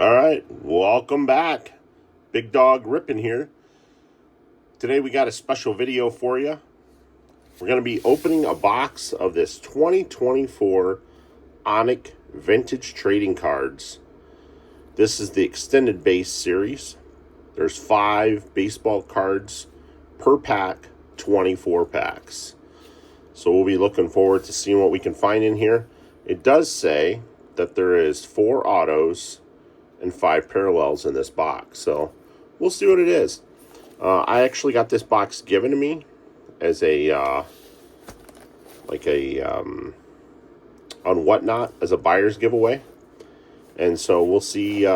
All right, welcome back. Big Dog Rippin' here. Today we got a special video for you. We're going to be opening a box of this 2024 Onyx Vintage Trading Cards. This is the extended base series. There's 5 baseball cards per pack, 24 packs. So we'll be looking forward to seeing what we can find in here. It does say that there is 4 autos and 5 parallels in this box, so we'll see what it is. I actually got this box given to me as a on Whatnot as a buyer's giveaway, and so we'll see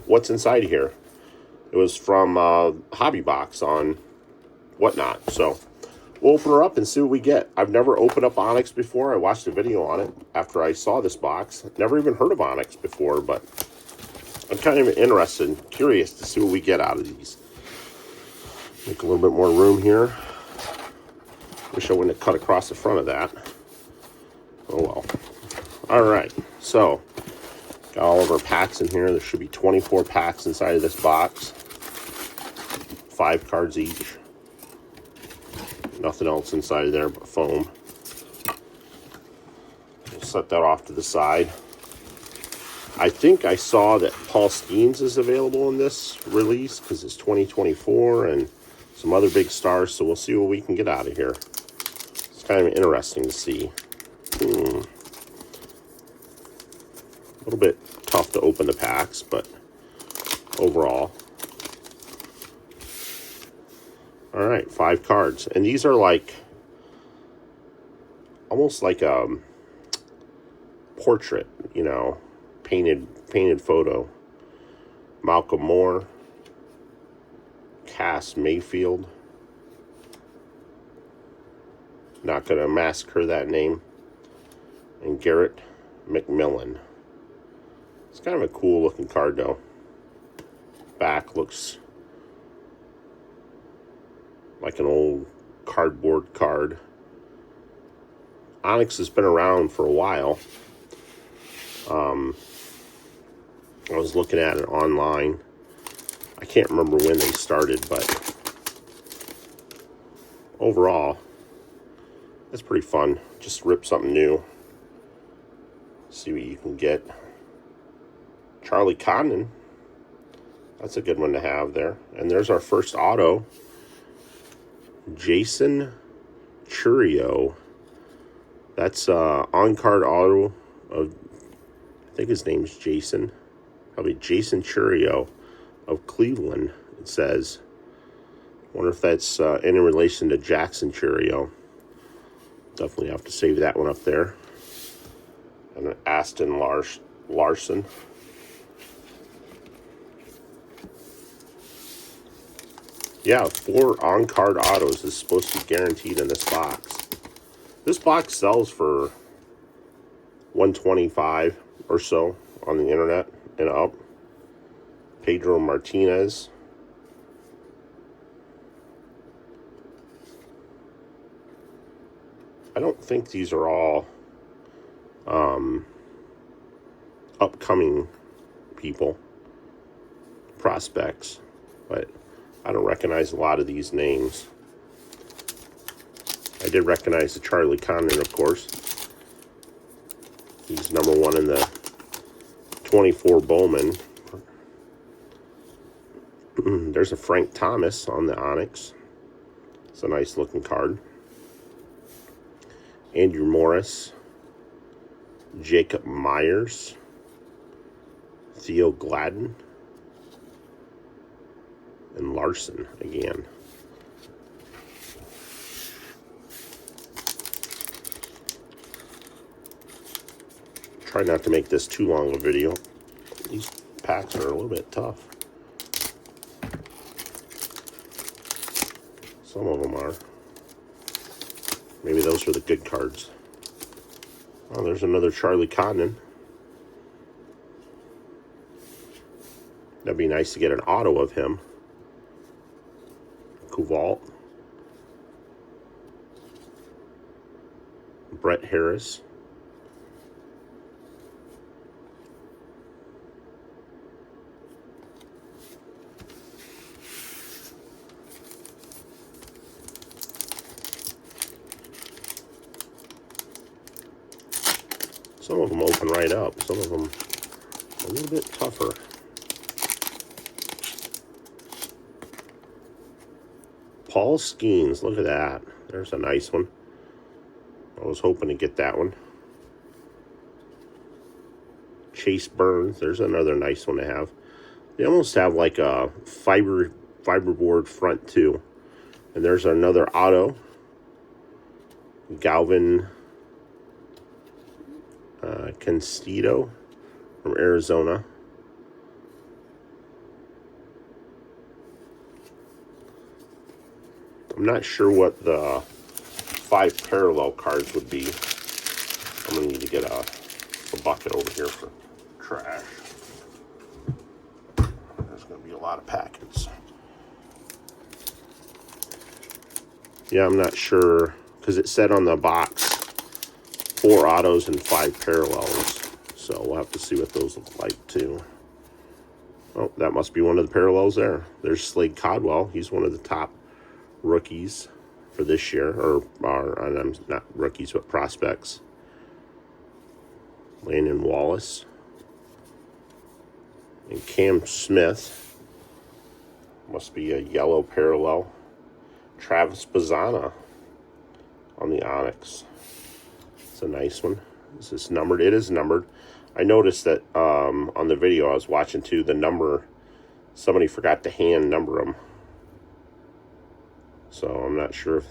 what's inside here. It was from Hobby Box on Whatnot, so we'll open her up and see what we get. I've never opened up Onyx before. I watched a video on it after I saw this box. Never even heard of Onyx before, but I'm kind of interested and curious to see what we get out of these. Make a little bit more room here. Wish I wouldn't have cut across the front of that. Oh well. Alright, so got all of our packs in here. There should be 24 packs inside of this box. 5 cards each. Nothing else inside of there but foam. We'll set that off to the side. I think I saw that Paul Skeens is available in this release because it's 2024 and some other big stars, so we'll see what we can get out of here. It's kind of interesting to see. A little bit tough to open the packs, but overall. All right, 5 cards. And these are like, almost like a portrait, you know, painted photo. Malcolm Moore, Cass Mayfield. Not gonna massacre that name. And Garrett McMillan. It's kind of a cool looking card though. Back looks like an old cardboard card. Onyx has been around for a while. I was looking at it online. I can't remember when they started, but overall, it's pretty fun. Just rip something new. See what you can get. Charlie Condon. That's a good one to have there. And there's our first auto. Jason Churio. That's on-card auto of, I think his name's Jason. Probably Jason Churio of Cleveland, it says. Wonder if that's in relation to Jackson Churio. Definitely have to save that one up there. And an Aston Larson. Yeah, 4 on-card autos is supposed to be guaranteed in this box. This box sells for $125 or so on the internet and up. Pedro Martinez. I don't think these are all upcoming people, prospects, but I don't recognize a lot of these names. I did recognize the Charlie Condon, of course. He's number 1 in the 24 Bowman. There's a Frank Thomas on the Onyx. It's a nice looking card. Andrew Morris. Jacob Myers. Theo Gladden. And Larson again. Try not to make this too long of a video. These packs are a little bit tough. Some of them are. Maybe those are the good cards. Oh, there's another Charlie Condon. That'd be nice to get an auto of him. Kuvalt. Brett Harris. Some of them open right up. Some of them a little bit tougher. Paul Skeens, look at that. There's a nice one. I was hoping to get that one. Chase Burns, there's another nice one to have. They almost have like a fiberboard front too. And there's another auto. Galvin Constito from Arizona. I'm not sure what the 5 parallel cards would be. I'm going to need to get a bucket over here for trash. There's going to be a lot of packets. Yeah, I'm not sure, because it said on the box 4 autos and 5 parallels. So we'll have to see what those look like too. Oh, that must be one of the parallels there. There's Slade Codwell. He's one of the top rookies for this year, or not rookies, but prospects. Landon Wallace and Cam Smith. Must be a yellow parallel. Travis Bazzana on the Onyx. It's a nice one. Is this numbered? It is numbered. I noticed that on the video I was watching too, the number, somebody forgot to hand number them. So I'm not sure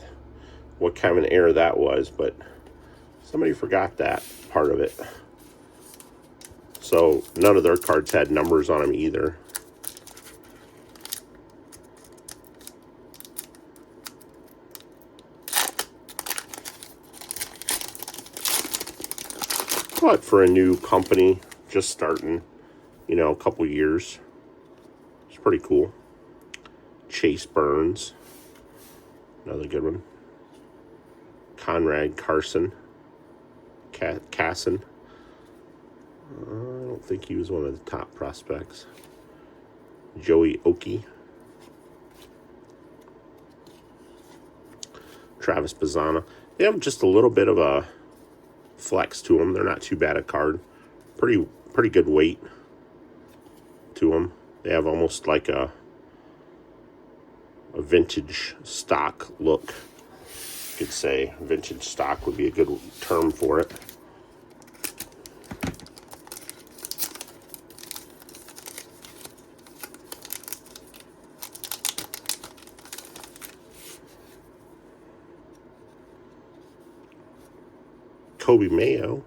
what kind of an error that was, but somebody forgot that part of it. So none of their cards had numbers on them either. But for a new company, just starting, you know, a couple years, it's pretty cool. Chase Burns, another good one. Conrad Carson, Casson. I don't think he was one of the top prospects. Joey Oki. Travis Bazzana. They have just a little bit of a flex to them. They're not too bad a card. Pretty good weight to them. They have almost like a vintage stock look. You could say vintage stock would be a good term for it. Kobe Mayo.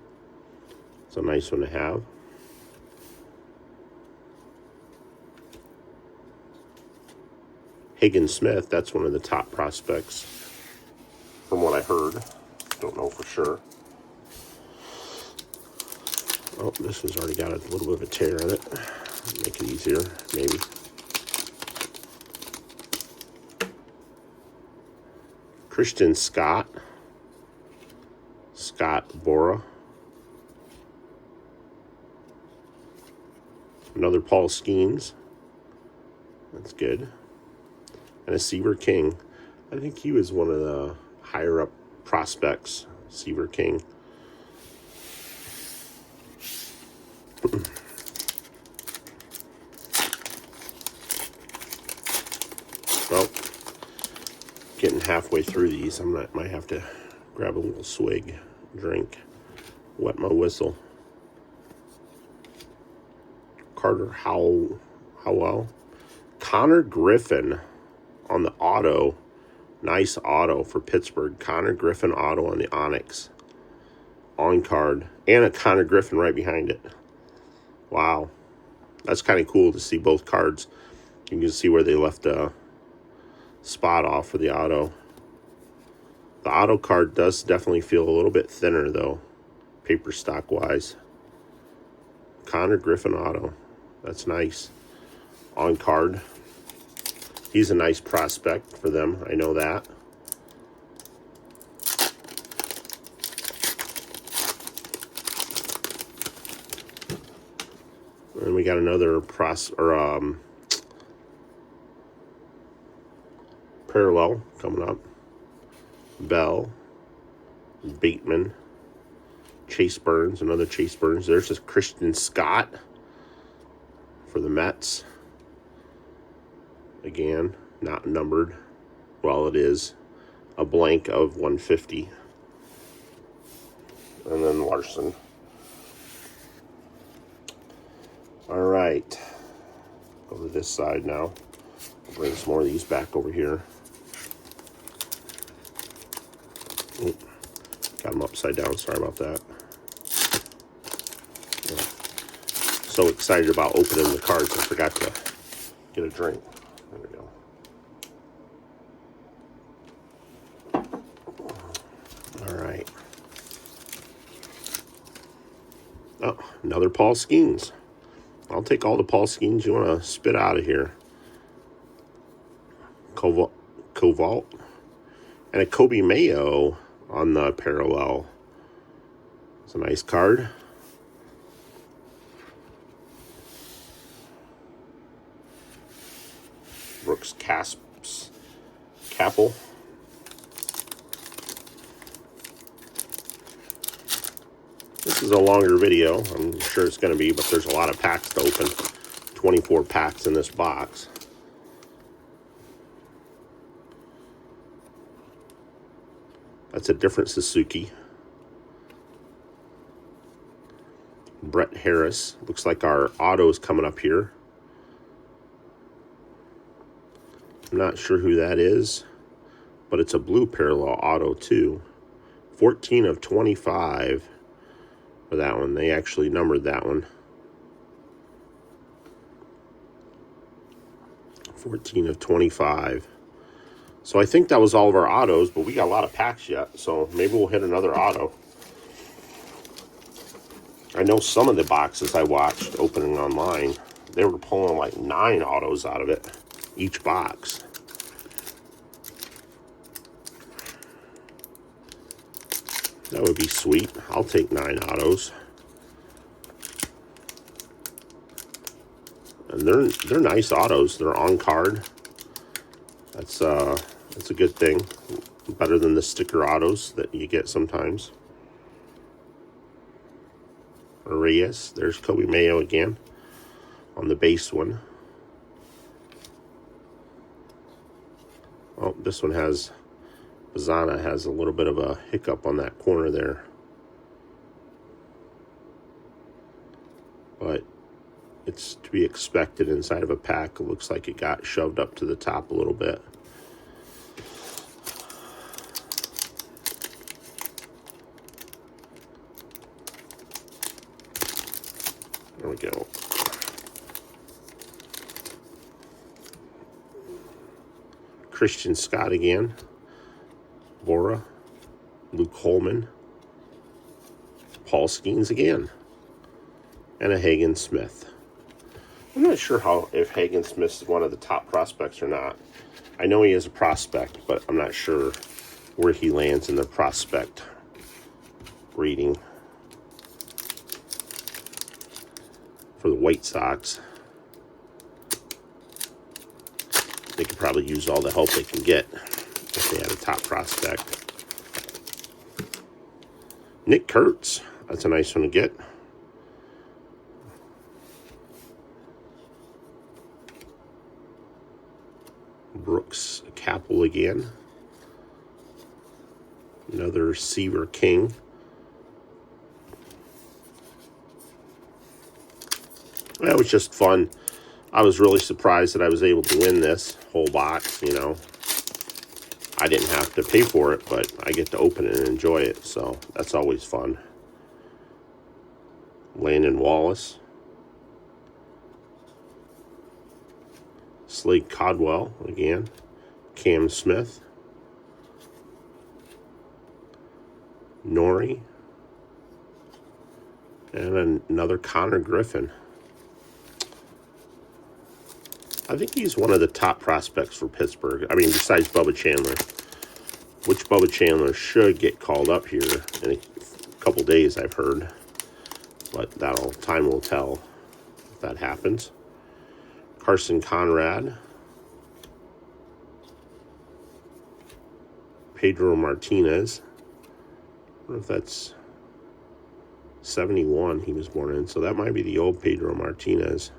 It's a nice one to have. Hagen Smith, that's one of the top prospects from what I heard. Don't know for sure. Oh, this one's already got a little bit of a tear in it. Make it easier, maybe. Christian Scott. Scott Bora. Another Paul Skeens. That's good. And a Seaver King. I think he was one of the higher up prospects. Seaver King. Well, getting halfway through these, might have to grab a little swig, drink, wet my whistle. Carter Howell. Connor Griffin on the auto. Nice auto for Pittsburgh. Connor Griffin auto on the Onyx. On card. And a Connor Griffin right behind it. Wow. That's kind of cool to see both cards. You can see where they left a spot off for the auto. The auto card does definitely feel a little bit thinner, though, paper stock wise. Connor Griffin auto. That's nice. On card. He's a nice prospect for them. I know that. And we got another parallel coming up. Bell, Bateman, Chase Burns, another Chase Burns. There's this Christian Scott for the Mets. Again, not numbered. Well, it is a blank of 150. And then Larson. All right. Go to this side now. I'll bring some more of these back over here. Oop, got them upside down. Sorry about that. Yeah. So excited about opening the cards, I forgot to get a drink. There we go. All right. Oh, another Paul Skeens. I'll take all the Paul Skeens you want to spit out of here. Covalt. And a Kobe Mayo on the parallel. It's a nice card. Brooks Capel. This is a longer video. I'm sure it's going to be, but there's a lot of packs to open. 24 packs in this box. That's a different Suzuki. Brett Harris. Looks like our auto is coming up here. I'm not sure who that is, but it's a blue parallel auto too. 14 of 25 for that one. They actually numbered that one. 14 of 25. So I think that was all of our autos, but we got a lot of packs yet, so maybe we'll hit another auto. I know some of the boxes I watched opening online, they were pulling like 9 autos out of it, each box. That would be sweet. I'll take 9 autos. And they're nice autos. They're on card. That's a good thing. Better than the sticker autos that you get sometimes. Reyes. There's Kobe Mayo again on the base one. Oh, this one has Bazana has a little bit of a hiccup on that corner there. But it's to be expected inside of a pack. It looks like it got shoved up to the top a little bit. There we go. Christian Scott again. Bora. Luke Holman. Paul Skeens again. And a Hagen Smith. I'm not sure if Hagen Smith is one of the top prospects or not. I know he is a prospect, but I'm not sure where he lands in the prospect reading. For the White Sox, they could probably use all the help they can get if they had a top prospect. Nick Kurtz, that's a nice one to get. Brooks Capel again. Another Seaver King. That was just fun. I was really surprised that I was able to win this whole box, you know. I didn't have to pay for it, but I get to open it and enjoy it, so that's always fun. Landon Wallace. Slade Codwell again. Cam Smith. Nori. And another Connor Griffin. I think he's one of the top prospects for Pittsburgh. I mean, besides Bubba Chandler, which Bubba Chandler should get called up here in a couple days, I've heard. But time will tell if that happens. Carson Conrad. Pedro Martinez. I don't know if that's 71 he was born in, so that might be the old Pedro Martinez.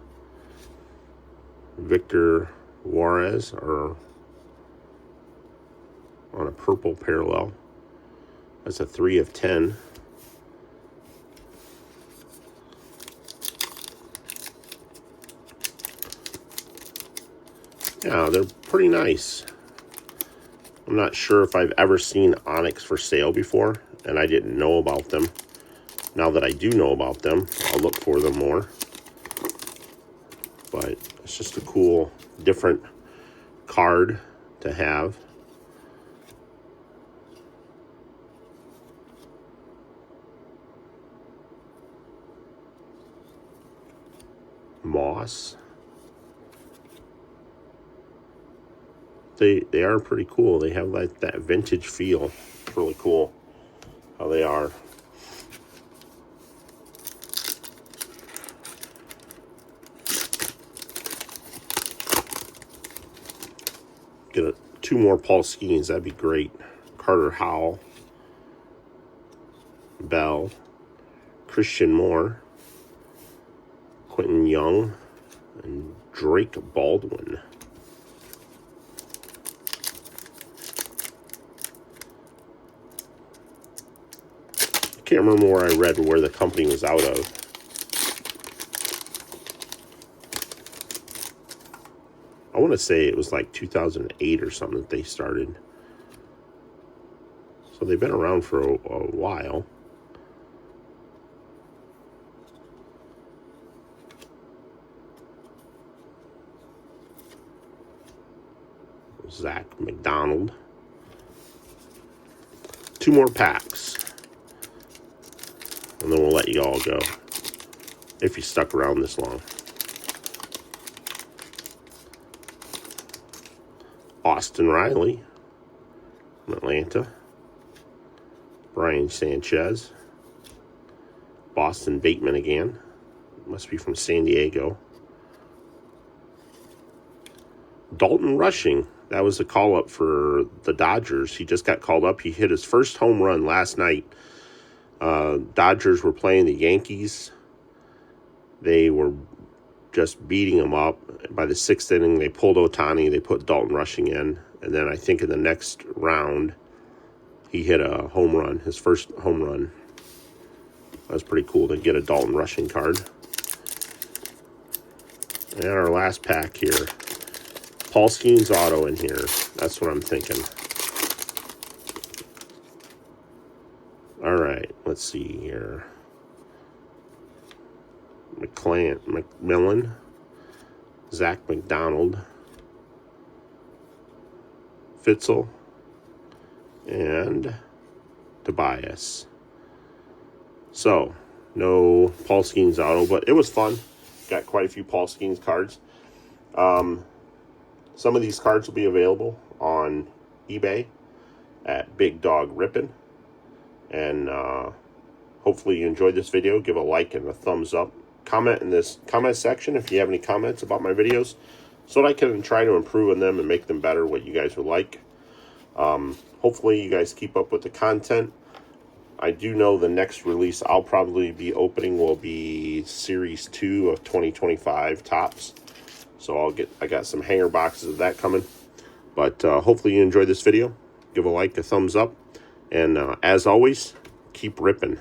Victor Juarez, or on a purple parallel. That's a 3 of 10. Yeah, they're pretty nice. I'm not sure if I've ever seen Onyx for sale before, and I didn't know about them. Now that I do know about them, I'll look for them more. But it's just a cool, different card to have. Moss. They are pretty cool. They have like that vintage feel. It's really cool how they are. Get two more Paul Skeens. That'd be great. Carter Howell, Bell, Christian Moore, Quentin Young, and Drake Baldwin. I can't remember where I read where the company was out of. I want to say it was like 2008 or something that they started. So they've been around for a while. Zach McDonald. Two more packs. And then we'll let you all go. If you stuck around this long. Austin Riley from Atlanta. Brian Sanchez. Boston Bateman again. Must be from San Diego. Dalton Rushing. That was a call-up for the Dodgers. He just got called up. He hit his first home run last night. Dodgers were playing the Yankees. They were just beating them up. By the 6th inning, they pulled Ohtani. They put Dalton Rushing in. And then I think in the next round, he hit a home run, his first home run. That was pretty cool to get a Dalton Rushing card. And our last pack here. Paul Skeens auto in here. That's what I'm thinking. All right, let's see here. McMillan, Zach McDonald, Fitzel, and Tobias. So, no Paul Skeens auto, but it was fun. Got quite a few Paul Skeens cards. Some of these cards will be available on eBay at Big Dog Rippin'. And hopefully you enjoyed this video. Give a like and a thumbs up. Comment in this comment section if you have any comments about my videos, so that I can try to improve on them and make them better, what you guys would like. Hopefully you guys keep up with the content. I do know the next release I'll probably be opening will be Series 2 of 2025 Topps. So I got some hanger boxes of that coming. But hopefully you enjoyed this video. Give a like, a thumbs up. And as always, keep ripping.